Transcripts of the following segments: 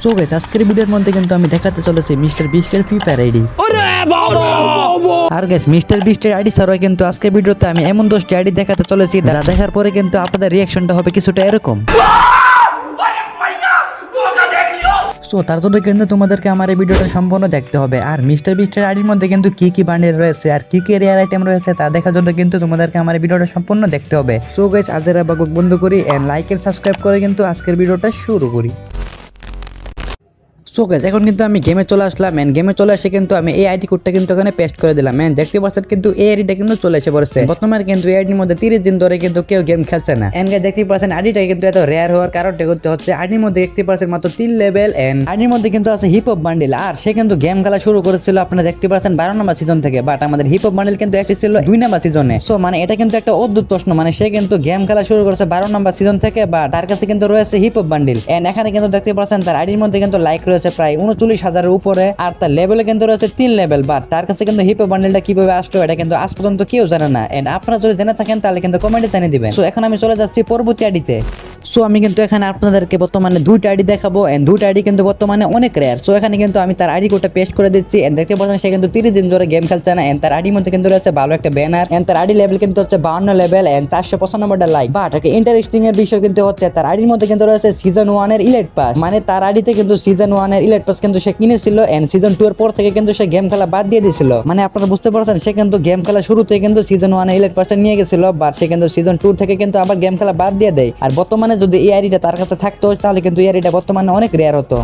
So guys আজকের ভিডিওর মধ্যে কিন্তু আমি দেখাতে চলেছি মিস্টার বিস্টের ফ্রি ফায়ার আইডি। আর গাইস মিস্টার বিস্টের আইডি ছাড়াও কিন্তু আজকের ভিডিওতে আমি এমন 10টি আইডি দেখাতে চলেছি যা দেখার পরে কিন্তু আপনাদের রিঅ্যাকশনটা হবে কিছুটা এরকম। সো তার জন্য কিন্তু তোমাদেরকে আমার এই ভিডিওটা সম্পূর্ণ দেখতে হবে। আর মিস্টার বিস্টের আইডির মধ্যে কিন্তু কি কি বান্ডেল রয়েছে আর কি কি রেয়ার আইটেম রয়েছে তা দেখার জন্য কিন্তু তোমাদেরকে আমার এই ভিডিওটা সম্পূর্ণ দেখতে হবে। সো গাইস আজেরা বাগুক বন্ধ করি এন্ড লাইক এন্ড সাবস্ক্রাইব করে কিন্তু আজকের ভিডিওটা শুরু করি। সো গাইস এখন কিন্তু আমি গেমে চলে আসলাম এন্ড গেমে চলে এসে কিন্তু আমি এই আইডি কোডটা কিন্তু এখানে পেস্ট করে দিলাম এন্ড দেখতে পাচ্ছেন কিন্তু এই আইডিটা কিন্তু চলে এসে পড়ছে। বর্তমানে কিন্তু এই আইডির মধ্যে 30 দিন ধরে কিন্তু কেউ গেম খেলছে না এন্ড গাইস দেখতে পাচ্ছেন আইডিটা কিন্তু এত রেয়ার হওয়ার কারণটা কিন্তু হচ্ছে আইডির মধ্যে দেখতে পাচ্ছেন মাত্র 3 লেভেল এন্ড আইডির মধ্যে কিন্তু আছে হিপ হপ বান্ডেল। আর সে কিন্তু গেম খেলা শুরু করেছিল আপনারা দেখতে পাচ্ছেন 12 নম্বর সিজন থেকে, বাট আমাদের হিপ হপ বান্ডেল কিন্তু একটি ছিল 2 নম্বর সিজনে। সো মানে এটা কিন্তু একটা অদ্ভুত প্রশ্ন, মানে সে কিন্তু গেম খেলা শুরু করেছে 12 নম্বর সিজন থেকে, বা তার কাছে কিন্তু রয়েছে হিপ হপ বান্ডেল এন্ড এখানে কিন্তু দেখতে পাচ্ছেন তার আইডির মধ্যে কিন্তু লাইক রয়েছে প্রায় 39,000 এর উপরে আর তার লেভেলে কিন্তু রয়েছে 3 লেভেল, বাট তার কাছে কিন্তু হিপ হপ বান্ডেলটা কিভাবে আসলো এটা কিন্তু আজ পর্যন্ত কেউ জানে না এন্ড আপনারা যদি জেনে থাকেন তাহলে কিন্তু কমেন্টে জানিয়ে দিবেন। সো এখন আমি চলে যাচ্ছি পরবর্তী আইডিতে। সো আমি কিন্তু এখানে আপনাদেরকে বর্তমানে 2টা আইডি দেখাবো এন্ড 2টা আইডি কিন্তু বর্তমানে অনেক রেয়ার। সো এখানে কিন্তু আমি তার আইডি কোডটা পেস্ট করে দিচ্ছি এন্ড দেখতে পাচ্ছেন সে কিন্তু 30 দিন ধরে গেম খেলছে না এন্ড তার আইডির মধ্যে কিন্তু রয়েছে ভালো একটা ব্যানার এন্ড তার আইডি লেভেল কিন্তু হচ্ছে 52 লেভেল এন্ড 495টা লাইক। বাট একটা ইন্টারেস্টিং এর বিষয় কিন্তু হচ্ছে তার আইডির মধ্যে কিন্তু রয়েছে সিজন 1 এর ইলাইট পাস, মানে তার আইডিতে কিন্তু সিজন 1 এর ইলাইট পাস কিন্তু সে কিনেছিল এন্ড সিজন 2 এর পর থেকে কিন্তু সে গেম খেলা বাদ দিয়ে দিয়েছিল। মানে আপনারা বুঝতে পারছেন সে কিন্তু গেম খেলা শুরুতে কিন্তু সিজন 1 এর ইলাইট পাসটা নিয়ে গেছিল, বাট সে কিন্তু সিজন 2 থেকে কিন্তু আবার গেম খেলা বাদ দিয়ে দেয়। আর বর্তমানে যদি এই আইডিটা তার কাছে থাকতো তাহলে কিন্তু এই আইডিটা বর্তমানে অনেক রেয়ার হতো।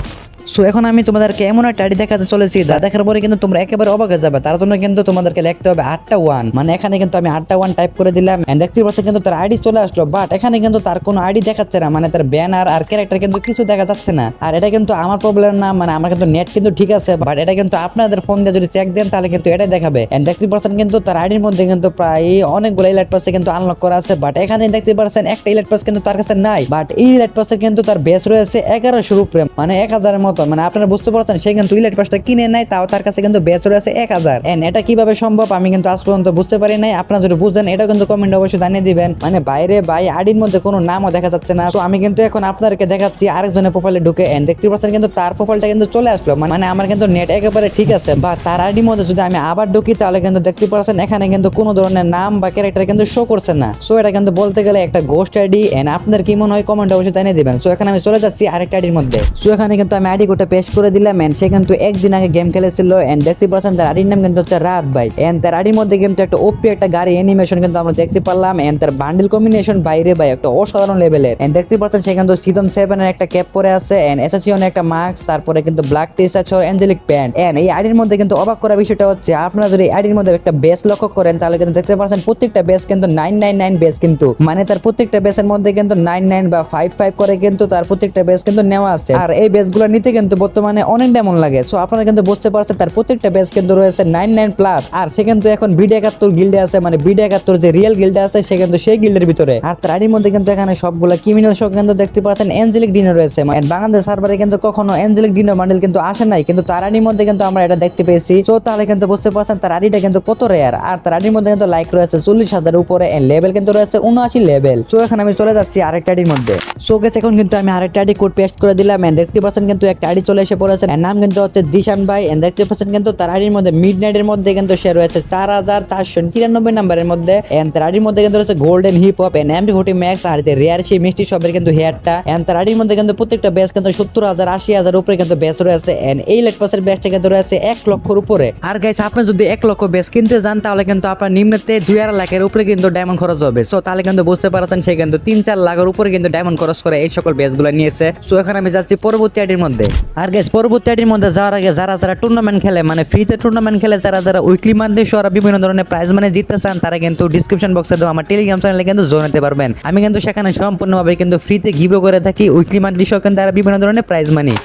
সো এখন আমি তোমাদেরকে এমন একটা আইডি দেখাতে চলেছি যা দেখার পরে কিন্তু তোমরা একেবারে অবাক হয়ে যাবে। তার জন্য কিন্তু তোমাদেরকে লিখতে হবে 8টা 1, মানে এখানে কিন্তু আমি 8টা 1 টাইপ করে দিলাম এন্ড দেখতে পাচ্ছেন কিন্তু তার আইডি চলে আসলো, বাট এখানে কিন্তু তার কোনো আইডি দেখাচ্ছে না, মানে তার ব্যানার আর ক্যারেক্টার কিন্তু কিছু দেখা যাচ্ছে না। আর এটা কিন্তু আমার প্রবলেম না, মানে আমার কিন্তু নেট কিন্তু ঠিক আছে, বাট এটা কিন্তু আপনাদের ফোন দিয়ে যদি চেক দেন তাহলে কিন্তু এটাই দেখাবে এন্ড দেখতে পাচ্ছেন কিন্তু তার আইডির মধ্যে কিন্তু প্রায় অনেকগুলো ইলাইট পাসে কিন্তু আনলক করা আছে, বাট এখানে দেখতে পাচ্ছেন একটা ইলাইট পাস কিন্তু তার কাছে নাই, বাট এই ইলাইট পাসে কিন্তু তার বেস রয়েছে 1100 উপরে, মানে 1000 এর মতো। মানে আপনারা বুঝতে পারছেন সে কিন্তু ইলাইট পাসটা কিনে নাই, তাও তার কাছে কিন্তু বেস রয়েছে 1000 এন্ড এটা কিভাবে সম্ভব আমি কিন্তু আজ পর্যন্ত বুঝতে পারি নাই। আপনারা যদি বুঝেন এটা কিন্তু কমেন্টে অবশ্যই জানিয়ে দিবেন। মানে বাইরে ভাই আইডির মধ্যে কোনো নামও দেখা যাচ্ছে না। সো আমি কিন্তু এখন আপনাদেরকে দেখাচ্ছি আরেকজনের প্রোফাইলে ঢুকে এন্ড দেখতে পাচ্ছেন কিন্তু তার প্রোফাইলটা কিন্তু চলে আসলো, মানে আমার কিন্তু নেট একেবারে ঠিক আছে, বা তার আইডির মধ্যে যদি আমি আবার ঢুকি তাহলে কিন্তু দেখতে পাচ্ছেন এখানে কিন্তু কোনো ধরনের নাম বা ক্যারেক্টার কিন্তু শো করছে না। সো এটা কিন্তু বলতে গেলে একটা গোস্ট আইডি এন্ড আপনাদের কি মনে হয় কমেন্টে অবশ্যই জানিয়ে দিবেন। সো এখানে আমি চলে যাচ্ছি আরেকটা আইডির মধ্যে। সো এখানে কিন্তু আমি আইডি কোডটা পেস্ট করে দিলাম এন্ড সে কিন্তু একদিন আগে গেম খেলেছিল এন্ড দেখতে পাচ্ছেন তার আইডির নাম কিন্তু হচ্ছে রাত ভাই এন্ড তার আইডির মধ্যে কিন্তু একটা ওপি একটা গাড়ি অ্যানিমেশন কিন্তু আমরা দেখতে পারলাম এন্ড তার বান্ডেল কম্বিনেশন বাইরে ভাই একটা অসাধারণ লেভেলের এন্ড দেখতে পাচ্ছেন সে কিন্তু সিজন 7 এর একটা ক্যাপ পরে আছে এন্ড এসএসিওন একটা মাস্ক, তারপরে কিন্তু ব্ল্যাক টি-শার্ট আর অ্যাঞ্জেলিক প্যান্ট এন্ড এই আইডির মধ্যে কিন্তু অবাক করা বিষয়টা হচ্ছে আপনারা যদি আইডির মধ্যে একটা বেস লক্ষ্য করেন তাহলে কিন্তু দেখতে পাচ্ছেন প্রত্যেকটা বেস কিন্তু 999 বেস, কিন্তু মানে তার প্রত্যেকটা বেসের মধ্যে কিন্তু 99 বা 55 করে কিন্তু তার প্রত্যেকটা বেস কিন্তু নেওয়া আছে। আর এই বেসগুলো নিতে কিন্তু বর্তমানে অনেক ডায়মন্ড লাগে। সো আপনারা কিন্তু বুঝতে পারছেন তার প্রত্যেকটা বেস কিন্তু রয়েছে 99 প্লাস। আর সে কিন্তু এখন বিডি71 গিল্ডে আছে, মানে বিডি71 যে রিয়েল গিল্ডে আছে সে কিন্তু সেই গিল্ডের ভিতরে। আর তার আইডির মধ্যে কিন্তু এখানে সবগুলা ক্রিমিনাল শো কিন্তু দেখতে পাচ্ছেন অ্যাঞ্জেলিক ডিনো রয়েছে, মানে বাংলাদেশ সার্ভারে কিন্তু কখনো অ্যাঞ্জেলিক ডিনো বান্ডেল কিন্তু আসে নাই, কিন্তু তার আইডির মধ্যে কিন্তু আমরা এটা দেখতে পেয়েছি। সো তাহলে কিন্তু বুঝতে পারছেন তার আইডিটা কিন্তু কত রেয়ার। আর তার আইডির মধ্যে কিন্তু লাইক রয়েছে 40,000 এর উপরে এন্ড লেভেল কিন্তু রয়েছে 79 লেভেল। সো এখন আমি চলে যাচ্ছি আরেকটা আইডির মধ্যে। সো গাইস এখন কিন্তু আমি আরেকটা আইডি কোড পেস্ট করে দিলাম এন্ড দেখতে পাচ্ছেন কিন্তু একটা আইডি চলে এসে পড়েছে এর নাম কিন্তু হচ্ছে জিশান ভাই এন্ড দেখতে পাচ্ছেন কিন্তু তার আইডির মধ্যে মিডনাইট এর মধ্যে কিন্তু সে রয়েছে 4493 নাম্বারের মধ্যে এন্ড তার আইডির মধ্যে কিন্তু রয়েছে golden hip hop and MP40 max আর রেয়ার সেই মিষ্টি সবের কিন্তু হেয়ারটা এন্ড তার আইডির মধ্যে কিন্তু প্রত্যেকটা বেস কিন্তু 70,000 80,000 উপরে কিন্তু বেস রয়েছে এন্ড এই লাইট পাসের বেসটা কিন্তু রয়েছে 1 লক্ষের উপরে। আর গাইস আপনি যদি 1 লক্ষ বেস কিনতে যান তাহলে কিন্তু আপনার নিম্নতে 2.5 লাখের উপরে কিন্তু ডায়মন্ড খরচ হবে। সো তাহলে কিন্তু বুঝতে পারছেন সে কিন্তু 3-4 লাখের উপরে কিন্তু ডায়মন্ড খরচ করে এই সকল বেসগুলো নিয়েছে। সো এখন আমি যাচ্ছি পরবর্তী আইডির মধ্যে। আর গাইস পরবর্তী আইডির মধ্যে যাওয়ার আগে যারা টুর্নামেন্ট খেলে, মানে ফ্রিতে টুর্নামেন্ট খেলে, যারা উইকলি মান্থলি সরা বিভিন্ন ধরনের প্রাইজ মানে জিততে চান তারা কিন্তু ডিসক্রিপশন বক্সে দেওয়া আমার টেলিগ্রাম চ্যানেলে কিন্তু জয়েন হতে পারবেন। আমি কিন্তু সেখানে সম্পূর্ণভাবে কিন্তু ফ্রিতে গিভও করে থাকি উইকলি মান্থলি সহ কিন্তু বিভিন্ন ধরনের প্রাইজ মানি।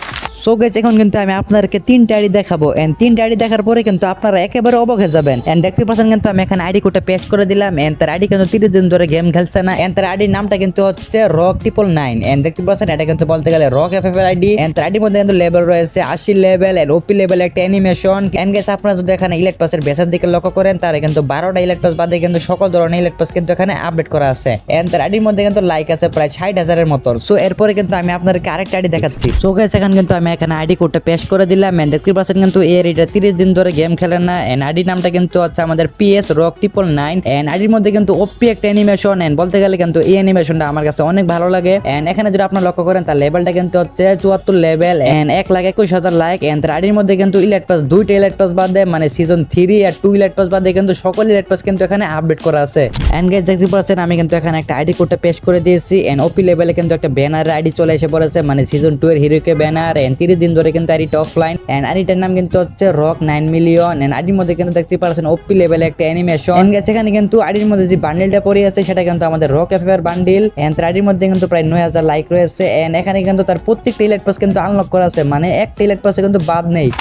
সো গাইস এখন কিন্তু আমি আপনাদেরকে 3টা আইডি দেখাবো এন্ড 3টা আইডি দেখার পরে কিন্তু আপনারা একেবারে অবাক হয়ে যাবেন এন্ড দেখতে পাচ্ছেন কিন্তু আমি এখানে আইডি কোডটা পেস্ট করে দিলাম এন্ড তার আইডি কিন্তু 30 দিন ধরে গেম খেলছে না এন্ড তার আইডির নামটা কিন্তু হচ্ছে রক 999 এন্ড দেখতে পাচ্ছেন এটা কিন্তু বলতে গেলে রক এফএফ এর আইডি এন্ড তার আইডির মধ্যে কিন্তু লেভেল রয়েছে 80 লেভেল এন্ড ওপি লেভেল একটা অ্যানিমেশন এন্ড গাইস আপনারা যদি এখানে ইলাইট পাসের বেসের দিকে লক্ষ্য করেন তাহলে কিন্তু 12টা ইলাইট পাস বাদে কিন্তু সকল ধরনের ইলাইট পাস কিন্তু এখানে আপডেট করা আছে এন্ড তার আইডির মধ্যে কিন্তু লাইক আছে প্রায় 60,000 এর মতো। সো এরপরে কিন্তু আমি আপনাদেরকে আরেকটা আইডি দেখাচ্ছি। সো গাইস এখন কিন্তু আমি এখানে আইডি কোডটা পেশ করে দিলাম। দেখতে পাচ্ছেন কিন্তু এর এটা 30 দিন ধরে গেম খেলে না। আইডি নামটা কিন্তু হচ্ছে আমাদের PS Rock 999। আইডির মধ্যে কিন্তু ওপি একটা অ্যানিমেশন, বলতে গেলে কিন্তু এই অ্যানিমেশনটা আমার কাছে অনেক ভালো লাগে। এখানে যদি আপনারা লক্ষ্য করেন তার লেভেলটা কিন্তু হচ্ছে 74 লেভেল, 1,21,000 লাইক। তার আইডির মধ্যে কিন্তু ইলাইট পাস, 2টা ইলাইট পাস বাদে মানে সিজন 3 আর 2 ইলাইট পাস বাদে কিন্তু সকল ইলাইট পাস কিন্তু এখানে আপডেট করা আছে। গাইস দেখতে পাচ্ছেন আমি কিন্তু এখানে একটা আইডি কোডটা পেশ করে দিয়েছি। ওপি লেভেলে কিন্তু একটা ব্যানার আইডি চলে এসে পড়েছে, মানে সিজন 2 এর হিরোকে ব্যানার। 30 দিন ধরে কিন্তু আইডিটা অফলাইন। আইডিটার নাম কিন্তু হচ্ছে রক 9 মিলিয়ন। আইডির মধ্যে কিন্তু দেখতে পাচ্ছেন ওপি লেভেলে একটা অ্যানিমেশন। গাইস এখানে কিন্তু আইডির মধ্যে যে বান্ডেলটা পড়ে আছে সেটা কিন্তু আমাদের রক এফএফআর বান্ডেল। তার আইডির মধ্যে কিন্তু প্রায় 9000 লাইক রয়েছে। এখানে কিন্তু তার প্রত্যেকটা ইলাইট পাস কিন্তু আনলক করা আছে, মানে একটা ইলাইট পাসে কিন্তু বাদ নেই।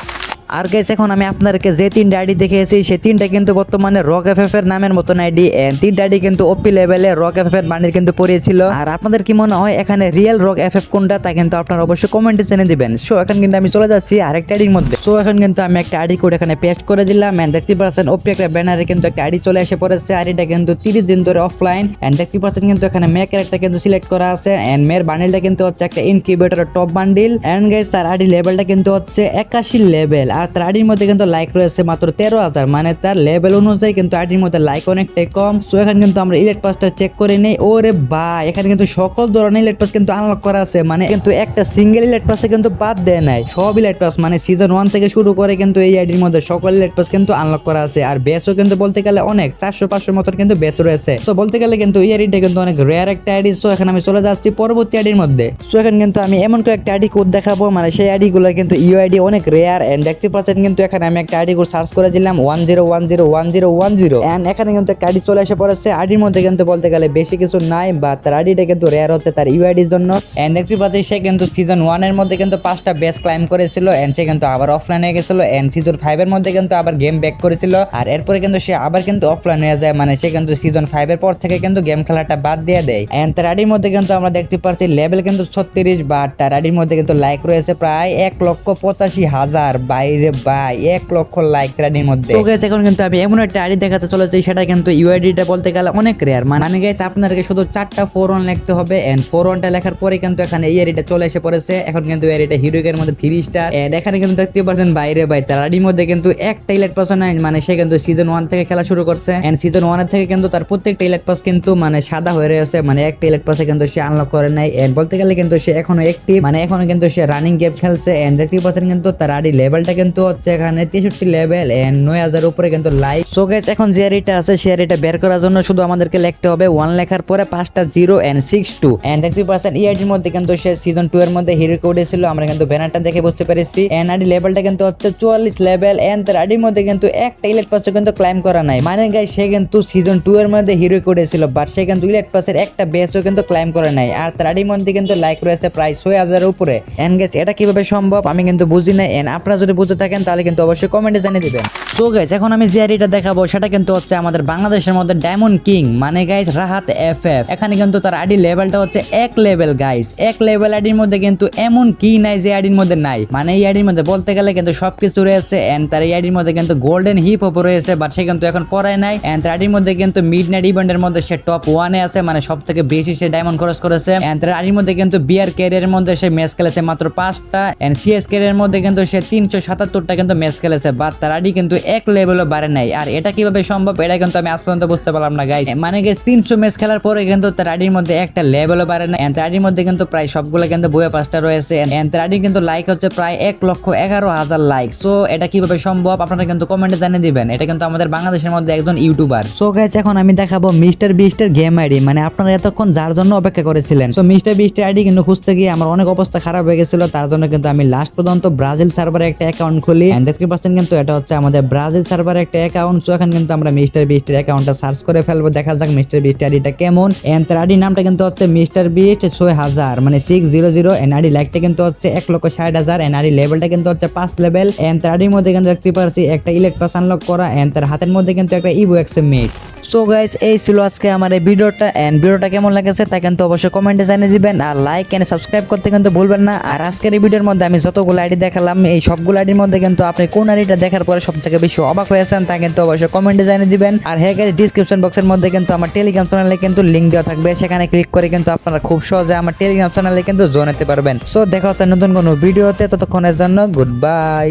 আর গাইস এখন আমি আপনাদেরকে যে 3টা আইডি দেখিয়েছি সেই 3টা কিন্তু বর্তমানে রক এফএফ এর নামের মতন আইডি। 3টা আইডি কিন্তু ওপি লেভেলে রক এফএফ এর বান্ডেল কিন্তু পড়িয়েছিল। আর আপনাদের কি মনে হয় এখানে রিয়েল রক এফএফ কোনটা, তা কিন্তু আপনারা অবশ্যই কমেন্টে জেনে দিবেন। সো এখন কিন্তু আমি চলে যাচ্ছি আরেকটা আইডির মধ্যে। সো এখন কিন্তু আমি একটা আইডি কোড এখানে পেস্ট করে দিলাম। দেখতে পাচ্ছেন ওপি একটা ব্যানারে কিন্তু একটা আইডি চলে এসে পড়েছে। আইডিটা কিন্তু 30 দিন ধরে অফলাইন। দেখতে পাচ্ছেন কিন্তু এখানে মে ক্যারেক্টার কিন্তু সিলেক্ট করা আছে। মেয়ের বান্ডেলটা কিন্তু হচ্ছে একটা ইনকিউবেটর টপ বান্ডেল। গাইস তার আইডি লেভেলটা কিন্তু হচ্ছে 81 লেভেল। আর তার আইডির মধ্যে লাইক রয়েছে মাত্র 13,000, মানে তার লেভেল অনুযায়ী কিন্তু আইডির মধ্যে লাইক অনেকটাই কম। সো এখানে কিন্তু আমরা ইলাইট পাসটা চেক করে নেই। ওরে ভাই এখানে কিন্তু সকল ধরনের ইলাইট পাস কিন্তু আনলক করা আছে, মানে কিন্তু একটা সিঙ্গেল ইলাইট পাসে কিন্তু বাদ দেয় নাই। সব ইলাইট পাস মানে সিজন 1 থেকে শুরু করে কিন্তু এই আইডির মধ্যে সকল ইলাইট পাস কিন্তু আনলক করা আছে। আর বেসও কিন্তু বলতে গেলে অনেক 400-500 মতন কিন্তু বেস রয়েছে। সো বলতে গেলে কিন্তু এই আইডিটা কিন্তু অনেক রেয়ার একটা আইডি। সো এখন আমি চলে যাচ্ছি পরবর্তী আইডির মধ্যে। সো এখন কিন্তু আমি এমন কয়েকটা আইডি কোড দেখাবো, মানে সেই আইডি গুলো কিন্তু ইউআইডি অনেক রেয়ার। দেখতে পাচ্ছেন কিন্তু এখানে আমি একটা আইডি কোড সার্চ করে দিলাম 10101010। এখানে কিন্তু একটা আইডি চলে এসে পড়েছে। আইডির মধ্যে কিন্তু বলতে গেলে বেশি কিছু নাই, বা তার আইডিটা কিন্তু রেয়ার হচ্ছে তার ইউআইডির জন্য। দেখতে পাচ্ছি সে কিন্তু সিজন 1 এর মধ্যে কিন্তু 5টা বেস ক্লাইম করেছিল। সে কিন্তু আবার অফলাইন হয়ে গেছিল। সিজন 5 এর মধ্যে কিন্তু আবার গেম ব্যাক করেছিল। আর এরপরে কিন্তু সে আবার কিন্তু অফলাইন হয়ে যায়, মানে সে কিন্তু সিজন 5 এর পর থেকে কিন্তু গেম খেলাটা বাদ দিয়ে দেয়। তার আইডির মধ্যে কিন্তু আমরা দেখতে পাচ্ছি লেভেল কিন্তু 36, বা তার আইডির মধ্যে কিন্তু লাইক রয়েছে প্রায় 1,85,000। বাইরে ভাই 1 লক্ষ লাইক আইডির মধ্যে। তো গাইস এখন কিন্তু আমি এমন একটা আইডি দেখাতে চলেছি, সেটা কিন্তু ইউআইডিটা বলতে গেলে অনেক রেয়ার। মানে গাইস আপনাদেরকে শুধু 4টা 4-1 লিখতে হবে। 4-1টা লেখার পরে কিন্তু এখানে এই আইডিটা চলে এসে পড়েছে। এখন কিন্তু এই আইডিটা হিরোইকের মধ্যে 3 স্টার। এখানে কিন্তু দেখতে পাচ্ছেন বাইরে ভাই তার আইডির মধ্যে কিন্তু একটা ইলাইট পাস নাই, মানে সে কিন্তু সিজন 1 থেকে খেলা শুরু করছে। সিজন 1 এর থেকে কিন্তু তার প্রত্যেকটা ইলাইট পাস কিন্তু মানে সাদা হয়ে রয়েছে, মানে একটা ইলাইট পাসে কিন্তু সে আনলক করে নাই। বলতে গেলে কিন্তু সে এখনো অ্যাক্টিভ, মানে এখনো কিন্তু সে রানিং গেম খেলছে। দেখতে পাচ্ছেন কিন্তু তার আইডি লেভেলটা কিন্তু হচ্ছে এখানে 63 লেভেল, 9000 উপরে কিন্তু লাইক। সো গাইস এখন যে আইডিটা আছে সেই আইডিটা বের করার জন্য শুধু আমাদেরকে লিখতে হবে 1 লেখার পরে 5টা 0 and 62। দেখতে পাচ্ছেন এই আইডির মধ্যে কিন্তু সে সিজন 2 এর মধ্যে হিরো কোডে ছিল। আমরা কিন্তু ব্যানারটা দেখে বুঝতে পেরেছি। আইডি লেভেলটা কিন্তু হচ্ছে 44 লেভেল। তার আইডির মধ্যে কিন্তু একটা ইলাইট পাস কিন্তু ক্লাইম করা নাই, মানে গাইস সে কিন্তু সিজন 2 এর মধ্যে হিরো কোডে ছিল, বাট সে কিন্তু ইলাইট পাসের একটা বেসও কিন্তু ক্লাইম করে নাই। আর তার আইডির মধ্যে কিন্তু লাইক রয়েছে প্রায় 6000 এর উপরে। গাইস এটা কিভাবে সম্ভব আমি কিন্তু বুঝি না। আপনারা যদি বুঝে থাকেন তাহলে কিন্তু অবশ্যই কমেন্টে জানিয়ে দিবেন। সো গাইস এখন আমি যে আইডিটা দেখাবো সেটা কিন্তু হচ্ছে আমাদের বাংলাদেশের মধ্যে ডায়মন্ড কিং, মানে গাইস রাহাত এফএফ। এখানে কিন্তু তার আইডি লেভেলটা হচ্ছে 1 লেভেল গাইস। 1 লেভেল আইডির মধ্যে কিন্তু এমন কি নাই যে আইডির মধ্যে নাই, মানে এই আইডির মধ্যে বলতে গেলে কিন্তু সবকিছু রয়েছে। তার এই আইডির মধ্যে কিন্তু গোল্ডেন হিপ হপ রয়েছে, বাট সে কিন্তু এখন পড়ায় নাই। তার আইডির মধ্যে কিন্তু মিডনাইট ইভেন্টের মধ্যে সে টপ 1 এ আছে, মানে সবথেকে বেশি সে ডায়মন্ড খরচ করেছে। তার আইডির মধ্যে কিন্তু বিআর ক্যারিয়ারের মধ্যে সে ম্যাচ খেলেছে মাত্র 5টা। সিএস ক্যারিয়ারের মধ্যে কিন্তু সে 377টা কিন্তু ম্যাচ খেলেছে, বাট তার আইডি কিন্তু 1 লেভেলও বাড়ে নাই। আর এটা কিভাবে সম্ভব এটা কিন্তু আমি আজ পর্যন্ত বুঝতে পারলাম না গাইস। মানে গাইস 300 ম্যাচ খেলার পরে কিন্তু তার আইডির মধ্যে একটা লেভেলও বাড়ে না। তার আইডির মধ্যে কিন্তু প্রায় সবগুলো কিন্তু বইয়ে 5টা রয়েছে। তার আইডি কিন্তু লাইক হচ্ছে প্রায় 1,11,000 লাইক। সো এটা কিভাবে সম্ভব আপনারা কিন্তু কমেন্টে জানিয়ে দিবেন। এটা কিন্তু আমাদের বাংলাদেশের মধ্যে একজন ইউটিউবার। সো গাইস এখন আমি দেখাবো মিস্টার বিস্টের গেম আইডি, মানে আপনারা এতক্ষণ যার জন্য অপেক্ষা করেছিলেন। সো মিস্টার বিস্টের আইডি কিন্তু খুঁজতে গিয়ে আমার অনেক অবস্থা খারাপ হয়ে গেছিল। তার জন্য কিন্তু আমি লাস্ট পর্যন্ত ব্রাজিল সার্ভারে একটা অ্যাকাউন্ট খুলি। দেখতে পাচ্ছেন কিন্তু এটা হচ্ছে আমাদের ব্রাজিল সার্ভারে একটা অ্যাকাউন্ট। সো এখন কিন্তু আমরা মিস্টার বিস্টের অ্যাকাউন্টটা সার্চ করে ফেলবো, দেখা যাক মিস্টার বিস্টের আইডিটা কেমন। তার আইডি নামটা কিন্তু হচ্ছে মিস্টার বিস্ট 6000, মানে 600। আইডি লাইকটা কিন্তু হচ্ছে 1,60,000। আইডি লেভেলটা কিন্তু হচ্ছে 5 লেভেল। তার আইডির মধ্যে কিন্তু দেখতে পাচ্ছি একটা ইলেক্ট পাস আনলক করা। তার হাতের মধ্যে কিন্তু একটা ইভো এক্স মিট। সো গাইস এই ছিল আজকে আমার এই ভিডিওটা, এন্ড ভিডিওটা কেমন লেগেছে তা কিন্তু অবশ্যই কমেন্টে জানিয়ে দিবেন, আর লাইক এন্ড সাবস্ক্রাইব করতে কিন্তু ভুলবেন না। আর আজকের এই ভিডিওর মধ্যে আমি যতগুলো আইডি দেখালাম এই সবগুলো আইডির মধ্যে কিন্তু আপনি কোন আইডিটা দেখার পরে সবথেকে বেশি অবাক হয়েছেন তা কিন্তু অবশ্যই কমেন্টে জানিয়ে দিবেন। আর হ্যাঁ গাইস, ডিসক্রিপশন বক্সের মধ্যে কিন্তু আমার টেলিগ্রাম চ্যানেলে কিন্তু লিংক দেওয়া থাকবে, সেখানে ক্লিক করে কিন্তু আপনারা খুব সহজে আমার টেলিগ্রাম চ্যানেলে কিন্তু জয়েন হতে পারবেন। সো দেখা হচ্ছে নতুন কোনো ভিডিওতে, ততক্ষণের জন্য গুড বাই।